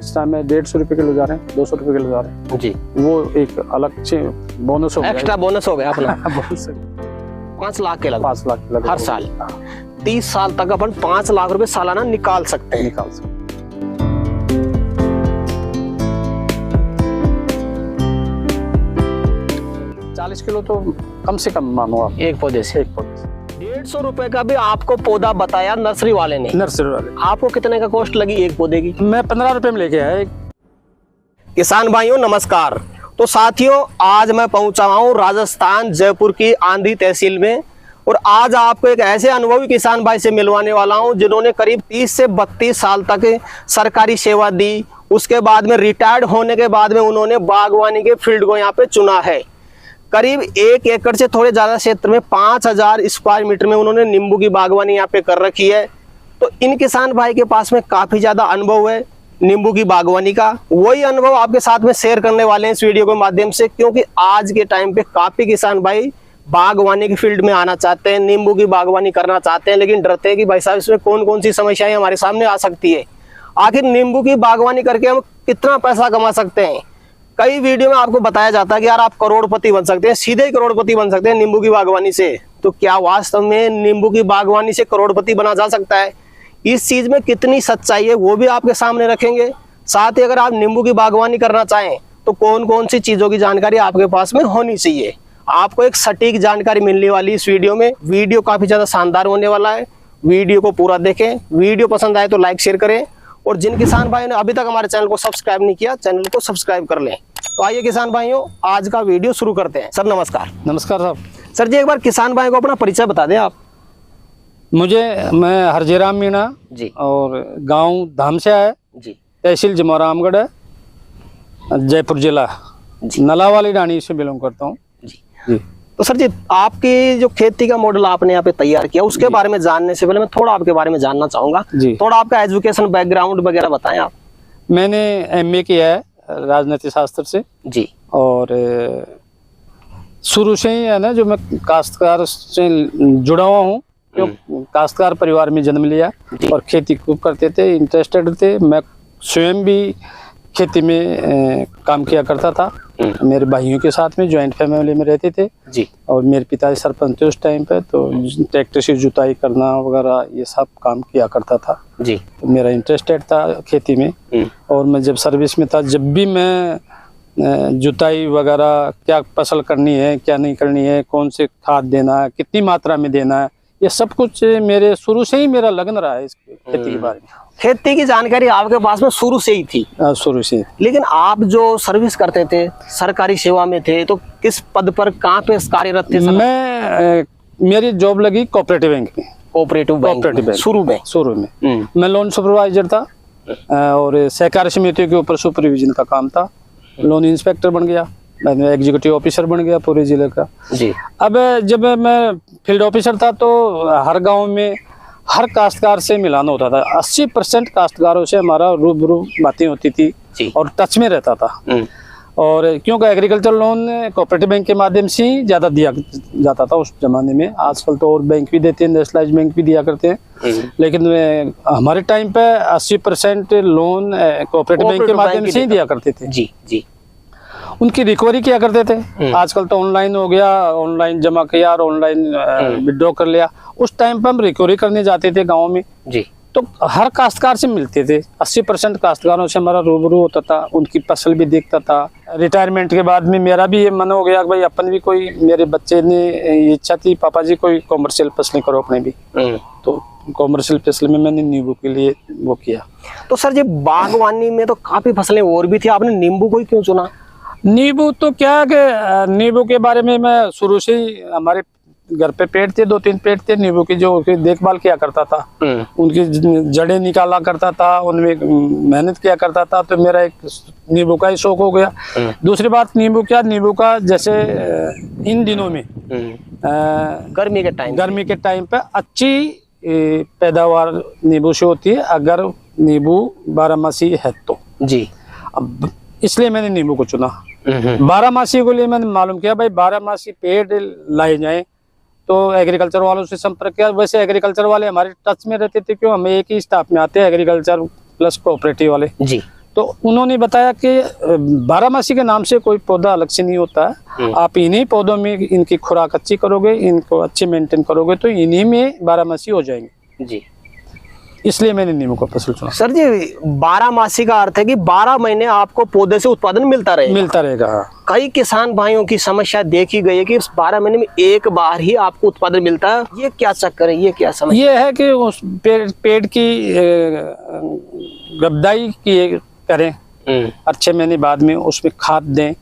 इस टाइम में 150 रुपए किलो जा रहे हैं, 200 रुपए किलो जा रहे हैं जी। वो एक अलग से बोनस हो गया, एक्स्ट्रा बोनस हो गया अपना। बोनस 5 लाख के लगभग 5 लाख लगभग हर साल। 30 साल तक अपन 5 लाख रुपए सालाना निकाल सकते हैं। निकाल सकते। 40 किलो तो कम से कम मानो आप एक पौधे से। 150 रुपए का भी आपको पौधा बताया नर्सरी वाले ने। नर्सरी वाले। आपको कितने का कॉस्ट लगी एक पौधे की? मैं 15 रुपए में लेके आया। किसान भाइयों नमस्कार। तो साथियों आज मैं पहुंचा हूं राजस्थान जयपुर की आंधी तहसील में, और आज आपको एक ऐसे अनुभवी किसान भाई से मिलवाने वाला हूं जिन्होंने करीब 30 से 32 साल तक सरकारी सेवा दी। उसके बाद में रिटायर्ड होने के बाद में उन्होंने बागवानी के फील्ड को यहाँ पे चुना है। करीब 1 एकड़ से थोड़े ज्यादा क्षेत्र में 5000 स्क्वायर मीटर में उन्होंने नींबू की बागवानी यहाँ पे कर रखी है। तो इन किसान भाई के पास में काफी ज्यादा अनुभव है नींबू की बागवानी का। वही अनुभव आपके साथ में शेयर करने वाले हैं इस वीडियो के माध्यम से, क्योंकि आज के टाइम पे काफी किसान भाई बागवानी की फील्ड में आना चाहते हैं, नींबू की बागवानी करना चाहते हैं, लेकिन डरते हैं कि भाई साहब इसमें कौन कौन सी समस्याएं हमारे सामने आ सकती है। आखिर नींबू की बागवानी करके हम कितना पैसा कमा सकते हैं? कई वीडियो में आपको बताया जाता है कि यार आप करोड़पति बन सकते हैं, सीधे ही करोड़पति बन सकते हैं नींबू की बागवानी से। तो क्या वास्तव में नींबू की बागवानी से करोड़पति बना जा सकता है? इस चीज में कितनी सच्चाई है वो भी आपके सामने रखेंगे। साथ ही अगर आप नींबू की बागवानी करना चाहें तो कौन कौन सी चीजों की जानकारी आपके पास में होनी चाहिए, आपको एक सटीक जानकारी मिलने वाली इस वीडियो में। वीडियो काफी ज्यादा शानदार होने वाला है, वीडियो को पूरा देखें। वीडियो पसंद आए तो लाइक शेयर करें, और जिन किसान भाइयों ने अभी तक हमारे चैनल को सब्सक्राइब नहीं किया चैनल को सब्सक्राइब कर लें। तो आइए किसान भाइयों आज का वीडियो शुरू करते हैं। सर नमस्कार। नमस्कार साहब। सर जी एक बार किसान भाई को अपना परिचय बता दें आप। मैं हरजीराम मीणा जी, और गांव धामस्या है जी, तहसील जमोरामगढ़ है, जयपुर जिला, नला वाली डाणी से बिलोंग करता हूँ जी। जी। तो सर जी आपकी जो खेती का मॉडल आपने यहाँ पे तैयार किया उसके बारे में जानने से पहले मैं थोड़ा आपके बारे में जानना चाहूंगा। जी। थोड़ा आपका एजुकेशन बैकग्राउंड वगैरह बताएं आप। मैंने MA किया है राजनीति शास्त्र से, जी, और शुरू से ही है ना जो मैं काश्तकार से जुड़ा हुआ हूँ, क्यों काश्तकार परिवार में जन्म लिया और खेती खूब करते थे, इंटरेस्टेड थे। मैं स्वयं भी खेती में काम किया करता था, मेरे भाइयों के साथ में जॉइंट फैमिली में रहते थे जी। और मेरे पिताजी सरपंच थे उस टाइम पे, तो ट्रैक्टर से जुताई करना वगैरह ये सब काम किया करता था जी। तो मेरा इंटरेस्टेड था खेती में। और मैं जब सर्विस में था, जब भी मैं जुताई वगैरह क्या फसल करनी है क्या नहीं करनी है, कौन से खाद देना है, कितनी मात्रा में देना है, ये सब कुछ मेरे शुरू से ही मेरा लगन रहा है इस खेती के बारे में। खेती की जानकारी आपके पास में शुरू से ही थी? शुरू से। लेकिन आप जो सर्विस करते थे, सरकारी सेवा में थे, तो किस पद पर कहाँ पे कार्यरत थे? मेरी जॉब लगी कोऑपरेटिव बैंक में। कोऑपरेटिव बैंक शुरू में मैं लोन सुपरवाइजर था और सहकारी समितियों के ऊपर सुपरविजन का काम था। लोन इंस्पेक्टर बन गया, मैं एग्जीक्यूटिव ऑफिसर बन गया पूरे जिले का जी। अब जब मैं फील्ड ऑफिसर था तो हर गांव में हर काश्तकार से मिलाना होता था। 80% काश्तकारों से हमारा रूबरू बातें होती थी जी। और टच में रहता था। और क्योंकि एग्रीकल्चर लोन कोऑपरेटिव बैंक के माध्यम से ही ज्यादा दिया जाता था उस जमाने में। आजकल तो और बैंक भी देते हैं, नेशनलाइज बैंक भी दिया करते हैं, लेकिन हमारे टाइम पे 80% लोन कोऑपरेटिव बैंक के माध्यम से ही दिया करते थे जी जी। उनकी रिकवरी किया करते थे। आजकल तो ऑनलाइन हो गया, ऑनलाइन जमा किया और ऑनलाइन विड्रॉ कर लिया। उस टाइम पर हम रिकवरी करने जाते थे गाँव में जी, तो हर काश्तकार से मिलते थे। 80% काश्तकारों से हमारा रूबरू होता था, उनकी फसल भी देखता था। रिटायरमेंट के बाद में मेरा भी ये मन हो गया कि भाई अपन भी कोई, मेरे बच्चे ने इच्छा थी पापा जी कोई कॉमर्शियल फसलें करो अपने भी, तो कॉमर्शियल फसल में मैंने नींबू के लिए वो किया। तो सर जी बागवानी में तो काफी फसलें और भी थी, आपने नींबू को ही क्यों चुना? नींबू तो क्या है कि नींबू के बारे में मैं शुरू से ही, हमारे घर पे पेड़ थे, 2-3 पेड़ थे नींबू की, जो उसकी देखभाल किया करता था, उनकी जड़ें निकाला करता था, उनमें मेहनत किया करता था। तो मेरा एक नींबू का ही शौक हो गया। दूसरी बात नींबू नींबू का जैसे इन दिनों में गर्मी के टाइम पे अच्छी पैदावार नींबू से होती है अगर नींबू 12मासी है तो जी। अब इसलिए मैंने नींबू को चुना। 12मासी के लिए मैंने मालूम किया भाई 12मासी पेड़ लाए जाए, तो एग्रीकल्चर वालों से संपर्क किया। वैसे एग्रीकल्चर वाले हमारे टच में रहते थे, क्यों हम एक ही स्टाफ में आते हैं, एग्रीकल्चर प्लस कोऑपरेटिव वाले जी। तो उन्होंने बताया कि बारहमासी के नाम से कोई पौधा अलग से नहीं होता है। आप इन्हीं पौधों में इनकी खुराक अच्छी करोगे, इनको अच्छे मेंटेन करोगे तो इन्हीं में बारहमासी हो जाएंगे जी। इसलिए मैंने नींबू का फसल चुना। सर जी 12 का अर्थ है कि 12 महीने आपको पौधे से उत्पादन मिलता रहेगा। कई किसान भाइयों की समस्या देखी गई है कि 12 महीने में एक बार ही आपको उत्पादन मिलता है। ये क्या चक्कर है, ये क्या समस्या? ये है कि उस पेड़ की गबदाई की करें, अच्छे महीने बाद में उसमें खाद दें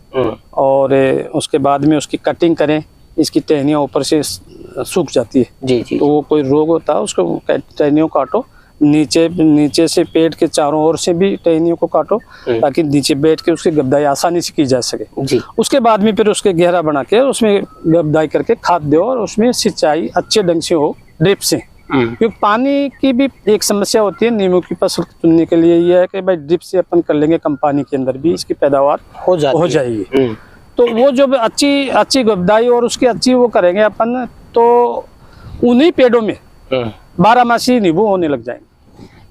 और उसके बाद में उसकी कटिंग करें। इसकी टहनियाँ ऊपर से सूख जाती है जी जी। तो वो कोई रोग होता है उसको टहनियों काटो, नीचे से पेड़ के चारों ओर से भी टहनियों को काटो ताकि नीचे बैठ के उसकी गबदाई आसानी से की जा सके जी। उसके बाद में फिर उसके गहरा बना के उसमें गबदाई करके खाद दो और उसमें सिंचाई अच्छे ढंग से हो, ड्रिप से। क्योंकि पानी की भी एक समस्या होती है नींबू की फसल चुनने के लिए। ये है कि भाई ड्रिप से अपन कर लेंगे कम पानी के अंदर भी इसकी पैदावार हो जाएगी। तो वो जो अच्छी गबदाई और उसकी अच्छी वो करेंगे अपन तो उन्हीं पेड़ों में 12 नींबू होने लग जाएंगे।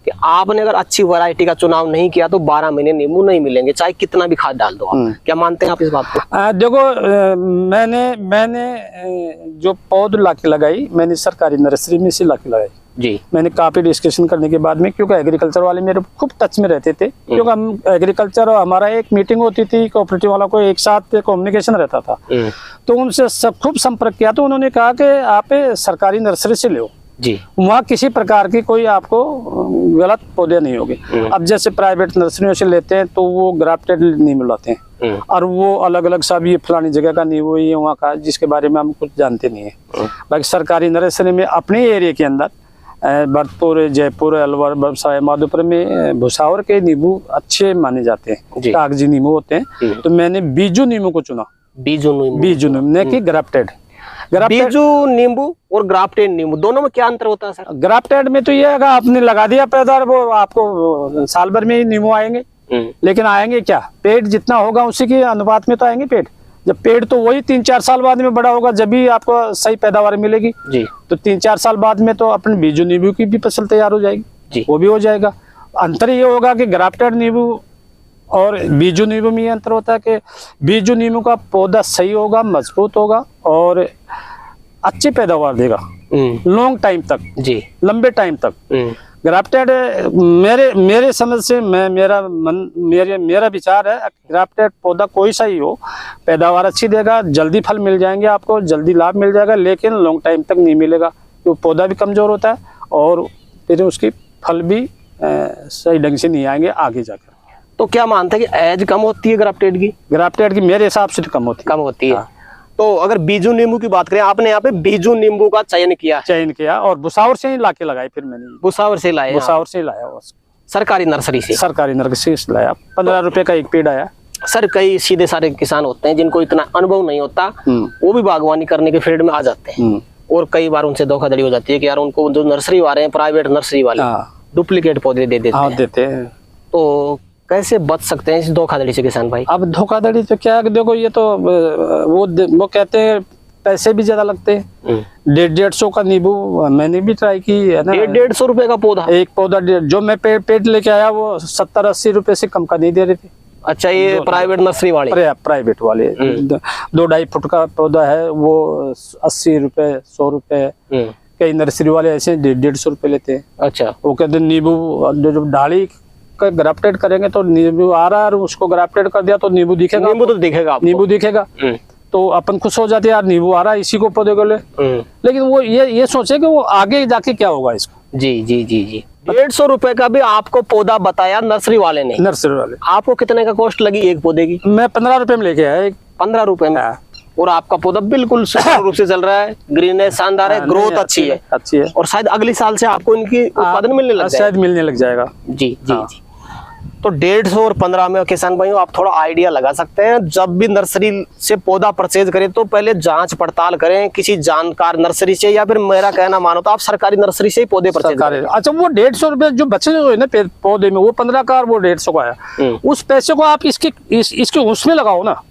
कि आपने अगर अच्छी वैरायटी का चुनाव नहीं किया तो 12 महीने नींबू नहीं मिलेंगे, चाहे कितना भी खाद डाल दो आप। क्या मानते हैं आप इस बात को? देखो मैंने जो पौध लाके लगाई मैंने सरकारी नर्सरी में से लाके लगाई जी। मैंने काफी डिस्कशन करने के बाद में, क्योंकि एग्रीकल्चर वाले मेरे खूब टच में रहते थे, क्योंकि हम एग्रीकल्चर और हमारा एक मीटिंग होती थी कोऑपरेटिव वाला को, एक साथ कम्युनिकेशन रहता था। तो उनसे सब खूब संपर्क किया तो उन्होंने कहा कि आप सरकारी नर्सरी से लो जी, वहाँ किसी प्रकार की कोई आपको गलत पौधे नहीं होंगे। अब जैसे प्राइवेट नर्सरियों से लेते हैं तो वो ग्राफ्टेड नींबू लाते हैं और वो अलग अलग सब ये फलानी जगह का नींबू ये वहाँ का, जिसके बारे में हम कुछ जानते नहीं है। बाकी सरकारी नर्सरी में अपने एरिया के अंदर भरतपुर, जयपुर, अलवर, व्यवसाय, माधोपुर में भुसावर के नींबू अच्छे माने जाते हैं, कागजी नींबू होते हैं। तो मैंने बीजू नींबू को चुना। बीजू नींबू ने कि ग्राफ्टेड। बीजू नींबू और ग्राफ्टेड नींबू दोनों में क्या अंतर होता है सर? ग्राफ्टेड में तो ये है आपने लगा दिया पैदावार, वो आपको साल भर में ही नींबू आएंगे। लेकिन आएंगे क्या, पेड़ जितना होगा उसी के अनुपात में तो आएंगे पेड़। जब पेड़ तो वही 3-4 साल बाद में बड़ा होगा जब भी आपको सही पैदावार मिलेगी जी। तो 3-4 साल बाद में तो अपने बीजू नींबू की भी फसल तैयार हो जाएगी जी। वो भी हो जाएगा। अंतर ये होगा कि ग्राफ्टेड नींबू और बीजू नींबू में ये अंतर होता है कि बीजू नींबू का पौधा सही होगा, मजबूत होगा और अच्छी पैदावार देगा लॉन्ग टाइम तक जी, लंबे टाइम तक। ग्राफ्टेड मेरे समझ से मेरा विचार है ग्राफ्टेड पौधा कोई सा ही हो पैदावार अच्छी देगा, जल्दी फल मिल जाएंगे आपको, जल्दी लाभ मिल जाएगा, लेकिन लॉन्ग टाइम तक नहीं मिलेगा क्योंकि पौधा भी कमजोर होता है और फिर उसकी फल भी सही ढंग से नहीं आएंगे आगे जाकर। तो क्या मानते हैं कि एज कम होती है ग्राफ्टेड की? मेरे हिसाब से तो कम होती है। तो अगर बीजू नींबू की बात करें, आपने यहाँ पे बीजू नींबू का चयन किया और भुसावर से ही लाके लगाई। फिर मैंने भुसावर से लाया सरकारी नर्सरी से लाया। 15 रुपए का एक पेड़ आया। सर कई सीधे सारे किसान होते हैं जिनको इतना अनुभव नहीं होता, वो भी बागवानी करने के फील्ड में आ जाते हैं और कई बार उनसे धोखाधड़ी हो जाती है कि यार उनको जो नर्सरी वाले हैं, प्राइवेट नर्सरी वाले डुप्लीकेट पौधे दे देते हैं। तो कैसे बच सकते हैं इस धोखाधड़ी से किसान भाई? अब धोखाधड़ी तो क्या है, देखो ये तो वो कहते हैं पैसे भी ज्यादा लगते हैं। 150 का नींबू मैंने भी ट्राई की है ना। 150 रुपए का पौधा? एक पौधा जो मैं पेड़ लेके आया वो 70-80 रुपए से कम का नहीं दे रहे थे। अच्छा, ये प्राइवेट नर्सरी वाले? प्राइवेट वाले 2-2.5 फुट का पौधा है वो 80 रुपए, 100 रुपए। कई नर्सरी वाले ऐसे 150 रुपए लेते हैं। अच्छा, वो कहते नींबू जो डाली ग्राफ्टेड करेंगे तो नींबू आ रहा है और उसको ग्राफ्टेड कर दिया तो नींबू दिखेगा। नींबू दिखेगा तो अपन खुश हो जाते हैं यार नींबू आ रहा है इसी को पौधे को ले। लेकिन वो ये सोचे कि वो आगे जाके क्या होगा इसका। जी जी जी जी। 150 रुपए का भी आपको पौधा बताया नर्सरी वाले ने? नर्सरी वाले। आपको कितने का कॉस्ट लगी एक पौधे की? मैं 15 रुपए में लेके आया। 15 रुपए में? और आपका पौधा बिल्कुल सुचारू रूप से चल रहा है, ग्रीन है, शानदार है, ग्रोथ अच्छी है और शायद अगले साल से आपको इनकी उत्पादन मिलने लग जाएगा। जी जी जी। तो 150 और 15 में किसान भाइयों आप थोड़ा आइडिया लगा सकते हैं। जब भी नर्सरी से पौधा परचेज करें तो पहले जांच पड़ताल करें किसी जानकार नर्सरी से, या फिर मेरा कहना मानो तो आप सरकारी नर्सरी से ही पौधे परचेज करें। अच्छा, वो 150 रुपए जो बचे हुए ना पौधे में, वो 15 का और वो 150 का आया, उस पैसे को आप इसके उसमें लगाओ ना।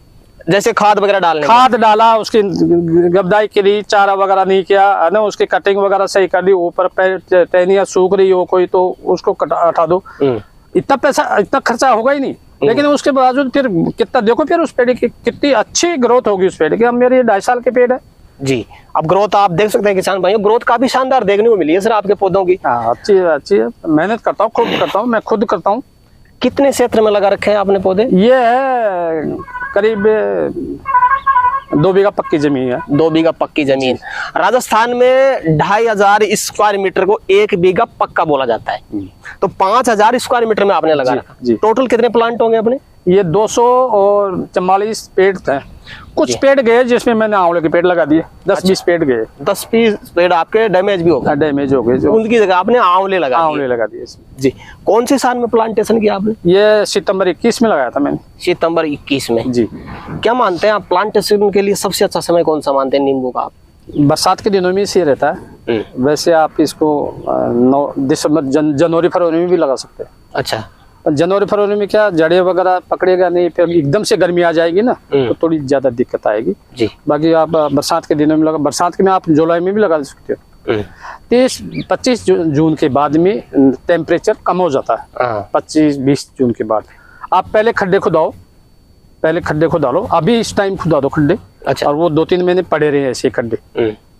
जैसे खाद वगैरह डालने, खाद डाला, उसकी गबदाई करी, चारा वगैरह नहीं किया है ना, उसकी कटिंग वगैरह सही कर दी, ऊपर टहनियाँ सूख रही हो कोई तो उसको हटा दो। इतना पैसा, इतना खर्चा होगा ही नहीं, लेकिन उसके बावजूद फिर कितना देखो, फिर उस पेड़ की कितनी अच्छी ग्रोथ होगी उस पेड़ की। अब मेरे 2.5 साल के पेड़ है जी। अब ग्रोथ आप देख सकते हैं किसान भाइयों, ग्रोथ काफी शानदार देखने को मिली है सर आपके पौधों की। हाँ, अच्छी है। मेहनत करता हूँ, मैं खुद करता हूँ। कितने क्षेत्र में लगा रखे हैं आपने पौधे? ये है करीब 2 बीघा पक्की जमीन है। 2 बीघा पक्की जमीन। राजस्थान में 2500 स्क्वायर मीटर को 1 बीघा पक्का बोला जाता है, तो 5000 स्क्वायर मीटर में आपने लगा रखा। टोटल कितने प्लांट होंगे अपने? ये 244 पेड़ थे। कुछ पेड़ गए जिसमें मैंने आंवले के पेड़ लगा दिए, 10-20 पेड़ गए। 10-20 पेड़ आपके डैमेज भी हो गए? डैमेज हो गए, जो उनकी जगह आपने आंवले लगा दिए जी। कौन से साल में प्लांटेशन किया आपने? ये सितंबर 21 में लगाया था मैंने। सितंबर 21 में जी। क्या मानते हैं आप प्लांटेशन के लिए सबसे अच्छा समय कौन सा मानते हैं नींबू का आप? बरसात के दिनों में इसी रहता है। वैसे आप इसको दिसंबर जनवरी फरवरी में भी लगा सकते हैं। अच्छा। जनवरी फरवरी में क्या जड़े वगैरह पकड़ेगा नहीं, फिर एकदम से गर्मी आ जाएगी ना, तो थोड़ी ज्यादा दिक्कत आएगी जी। बाकी आप बरसात के दिनों में लगा, बरसात के में आप जुलाई में भी लगा सकते हो। 30-25 जून के बाद में टेम्परेचर कम हो जाता है। 25-20 जून के बाद आप पहले खड्डे खुदाओ, लो, अभी इस टाइम खुदा दो खड्डे। अच्छा। और वो 2-3 महीने पड़े रहे ऐसे खड्डे,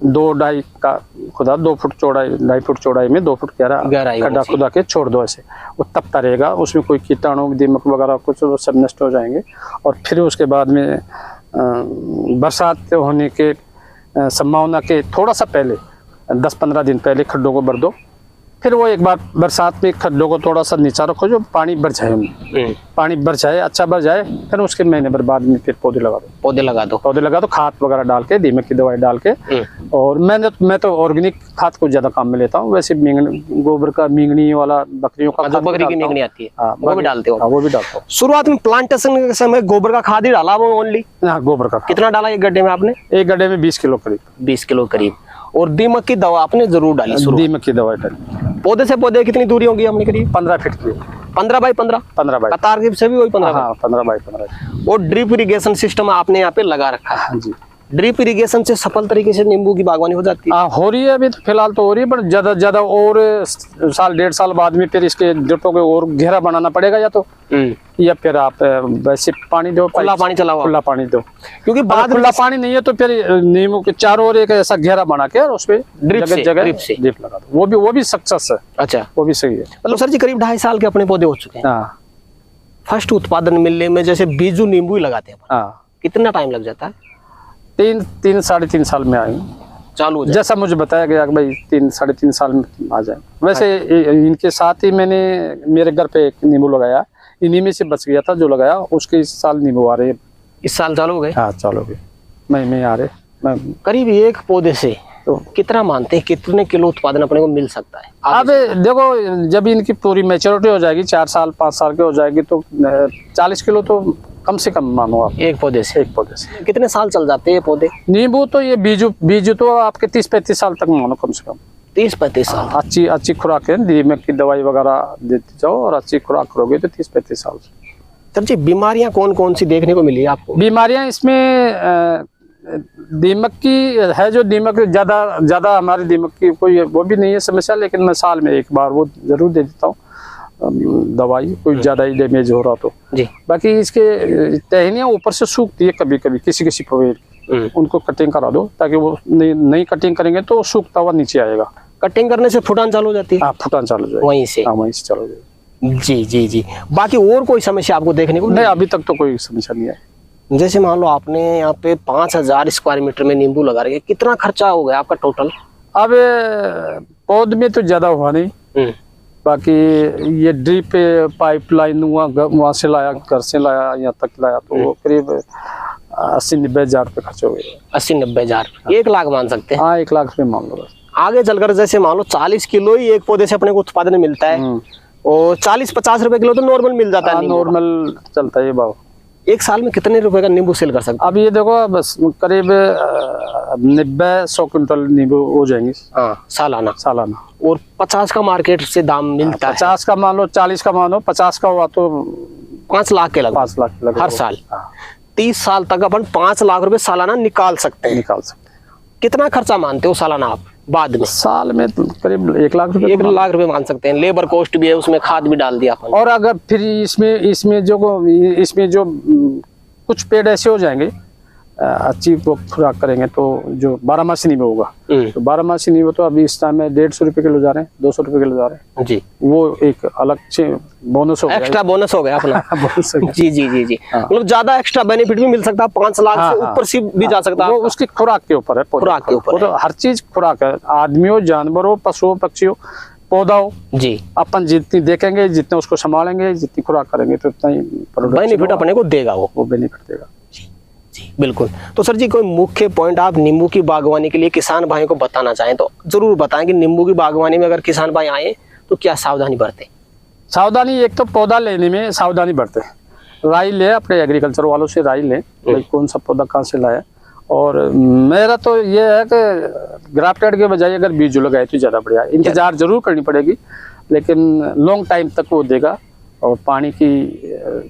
2-2.5 का खुदा, 2 फुट चौड़ाई, 2.5 फुट चौड़ाई में 2 फुट गहराई खड्डा खुदा के छोड़ दो, ऐसे वो तपता रहेगा। उसमें कोई कीटाणु दीमक वगैरह कुछ सब नष्ट हो जाएंगे। और फिर उसके बाद में बरसात होने के संभावना के थोड़ा सा पहले 10-15 दिन पहले खड्डों को भर दो। फिर वो एक बार बरसात में खड्डों को थोड़ा सा नीचा रखो, जो पानी भर जाए उनमें, पानी भर जाए, अच्छा भर जाए, फिर उसके महीने भर बाद में फिर पौधे लगा दो। खाद वगैरह डाल के, दीमक की दवाई डाल के। और मैं तो ऑर्गेनिक खाद को ज्यादा काम में लेता हूँ। वैसे गोबर का मींगनी वाला, बकरियों का खाद, बकरी की मींगनी आती है, हाँ, वो भी डालते हो? वो भी डालता हूँ। शुरुआत में प्लांटेशन के समय गोबर का खाद ही डाला वो ओनली? हाँ, गोबर का। कितना डाला एक गड्ढे में आपने? एक गड्ढे में 20 किलो करीब। 20 किलो करीब। और दीमक की दवा आपने जरूर डाली? दीमक की दवाई डाली। पौधे से पौधे कितनी दूरी होगी हमने? करीब 15 फीट की। 15 बाई 15? 15 बाई कतार से भी वही 15? हाँ, 15 बाई 15। और ड्रिप इरिगेशन सिस्टम आपने यहाँ पे लगा रखा है? हाँ जी। ड्रिप इरिगेशन से सफल तरीके से नींबू की बागवानी हो जाती है? हाँ, हो रही है। अभी तो फिलहाल तो हो रही है, पर ज्यादा और 1-1.5 साल बाद में फिर इसके ड्रिपों को और गहरा बनाना पड़ेगा, या फिर आप वैसे पानी दो, खुला पानी चलाओ, खुला पानी दो, क्योंकि बाद खुला पानी नहीं है तो फिर नींबू के चारों ओर एक ऐसा गहरा बना के और उसपे ड्रिप लगा दो। वो भी सक्सेस है। अच्छा, वो भी सही है। मतलब सर जी करीब 2.5 साल के अपने पौधे हो चुके हैं। हाँ। फर्स्ट उत्पादन मिलने में, जैसे बीजू नींबू ही लगाते हैं, हाँ, कितना टाइम लग जाता है? 3-3.5 साल में आएंगे, चालू हो जाए। जैसा मुझे बताया गया कि भाई 3-3.5 साल में आ जाए। वैसे इनके साथ ही मैंने मेरे घर पे एक नींबू लगाया, इन्हीं में से बच गया था जो लगाया, उसके इस साल नींबू आ रहे हैं। इस साल चालू हो गए? हाँ, चालू हो गए, मई आ रहे। करीब एक पौधे से तो कितना मानते हैं कितने किलो उत्पादन अपने को मिल सकता है? अब देखो, जब इनकी पूरी मैच्योरिटी हो जाएगी, 4 साल 5 साल की हो जाएगी, तो 40 किलो तो कम से कम मानो आप। एक पौधे से? कितने साल चल जाते हैं पौधे? नींबू तो ये बीजू तो आपके 30-35 साल तक मानो, कम से कम 30-35 साल। अच्छी खुराक है, दीमक की दवाई वगैरह देते जाओ और अच्छी खुराक करोगे तो 30-35 साल। सर जी बीमारियां कौन कौन सी देखने को मिली आपको? बीमारियां इसमें दीमक की है, जो दीमक ज्यादा हमारी दीमक की कोई वो भी नहीं है समस्या, लेकिन मैं साल में एक बार वो जरूर दे देता हूँ दवाई, कोई ज्यादा ही डैमेज हो रहा तो जी। बाकी इसके टहनियाँ ऊपर से सूखती है कभी कभी किसी पेड़, उनको कटिंग करा दो, ताकि वो नई कटिंग करेंगे तो सूखता हुआ नीचे आएगा। कटिंग करने से फुटान चालू हो जाती है? हाँ, फुटान चालू हो जाएगी वहीं से? हाँ, वहीं से चालू हो जाएगी। जी। बाकी और कोई समस्या आपको देखने को? नहीं, अभी तक तो कोई समस्या नहीं है। जैसे मान लो आपने यहाँ पे 5000 स्क्वायर मीटर में नींबू लगा रहे हैं, कितना खर्चा हो गया आपका टोटल? अब पौध में तो ज्यादा हुआ नहीं, बाकी ये ड्रिप पाइपलाइन वहाँ से लाया, घर से लाया, यहाँ तक लाया, तो वो करीब 80-90 हजार रुपये खर्च हो गए। 80-90 हजार? 1 लाख मान सकते हैं? हाँ, 1 लाख रुपये मान लो बस। आगे चलकर जैसे मान लो 40 किलो ही एक पौधे से अपने को उत्पादन मिलता है, और 40-50 रुपए किलो तो नॉर्मल मिल जाता है? नॉर्मल चलता है भाव। एक साल में कितने रुपए का नींबू सेल कर सकते हैं? अब ये देखो, बस करीब 90-100 क्विंटल नींबू हो जाएंगे। हाँ, सालाना? सालाना। और 50 का मार्केट से दाम मिलता है? 50 का मान लो, 40 का मान लो, 50 का हुआ तो 5 लाख के लगभग? 5 लाख के लगभग हर साल? 30 साल तक अपन 5 लाख रुपए सालाना निकाल सकते हैं? निकाल सकते हैं। कितना खर्चा मानते हो सालाना आप? बाद में? साल में तो करीब 1 लाख रुपए। 1 लाख रुपए मान सकते हैं। लेबर कॉस्ट भी है, उसमें खाद भी डाल दिया अपन। और अगर फिर इसमें जो कुछ पेड़ ऐसे हो जाएंगे अच्छी वो खुराक करेंगे तो जो 12मासी नींबू होगा, तो 12मासी नींबू तो अभी इस टाइम में 150 रुपए किलो जा रहे हैं, 200 रुपए किलो जा रहे हैं जी। वो एक अलग से बोनस हो गया, एक्स्ट्रा बोनस हो गया अपना। बोनस हो गया। जी जी जी जी। हाँ। मतलब ज्यादा एक्स्ट्रा बेनिफिट भी मिल सकता है, 5 लाख हाँ, से ऊपर से भी जा सकता है। वो उसकी खुराक के ऊपर है, खुराक के ऊपर वो तो हर चीज खुराक है, आदमी हो, जानवर हो, पशु हो, पक्षी हो, पौधा हो जी। अपन जितनी देखेंगे, जितने उसको संभालेंगे, जितनी खुराक करेंगे तो उतना ही बेनिफिट अपने को देगा वो बेनिफिट देगा। जी बिल्कुल। तो सर जी कोई मुख्य पॉइंट आप नींबू की बागवानी के लिए किसान भाइयों को बताना चाहें तो जरूर बताएं कि नींबू की बागवानी में अगर किसान भाई आए तो क्या सावधानी बरतें? सावधानी एक तो पौधा लेने में सावधानी बरते, राय ले, अपने एग्रीकल्चर वालों से राय ले भाई कौन सा पौधा कहाँ से लाया। और मेरा तो ये है कि ग्राफ्टेड के बजाय अगर बीज लगाए तो ज़्यादा बढ़िया। इंतजार जरूर करनी पड़ेगी लेकिन लॉन्ग टाइम तक वो देगा, और पानी की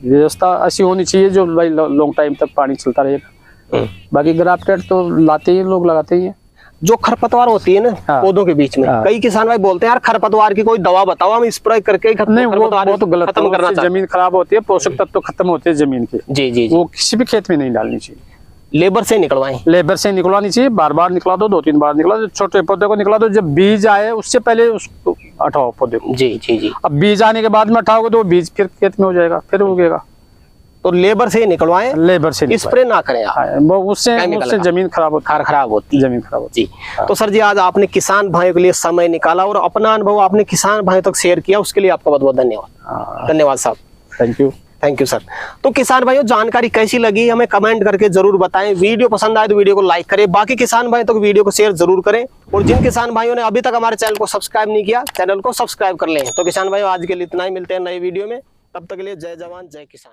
व्यवस्था ऐसी होनी चाहिए जो भाई लॉन्ग टाइम तक पानी चलता रहेगा। बाकी ग्राफ्टेड तो लाते ही लोग, लगाते ही हैं। जो खरपतवार होती है ना हाँ। पौधों के बीच में, हाँ। कई किसान भाई बोलते हैं यार खरपतवार की कोई दवा बताओ, हम स्प्रे करके ही नहीं, वो तो गलत है, खत्म करना उससे चाहते हैं। जमीन खराब होती है, पोषक तत्व तो खत्म होते हैं जमीन के, जी जी जी। वो किसी भी खेत में नहीं डालनी चाहिए। लेबर से निकलवाएं, लेबर से निकलवानी चाहिए, बार बार निकला दो, 2-3 बार निकला दो, छोटे पौधे को निकला दो, जब बीज आए उससे पहले उसको हटाओ पौधे को। जी जी जी। अब बीज आने के बाद में हटाओगे तो वो बीज फिर खेत में हो जाएगा, फिर उगेगा। तो लेबर से ही निकलवाएं, लेबर से स्प्रे ना करें आप। हाँ, वो उससे जमीन खराब होती है, खराब होती है जमीन खराब होती जी। तो सर जी आज आपने किसान भाइयों के लिए समय निकाला और अपना अनुभव आपने किसान भाइयों तक शेयर किया, उसके लिए आपका बहुत बहुत धन्यवाद। धन्यवाद साहब, थैंक यू सर। तो किसान भाइयों जानकारी कैसी लगी हमें कमेंट करके जरूर बताएं। वीडियो पसंद आए तो वीडियो को लाइक करें, बाकी किसान भाइयों तक वीडियो को शेयर जरूर करें, और जिन किसान भाइयों ने अभी तक हमारे चैनल को सब्सक्राइब नहीं किया चैनल को सब्सक्राइब कर लें। तो किसान भाइयों आज के लिए इतना ही, मिलते हैं नए वीडियो में, तब तक के लिए जय जवान जय किसान।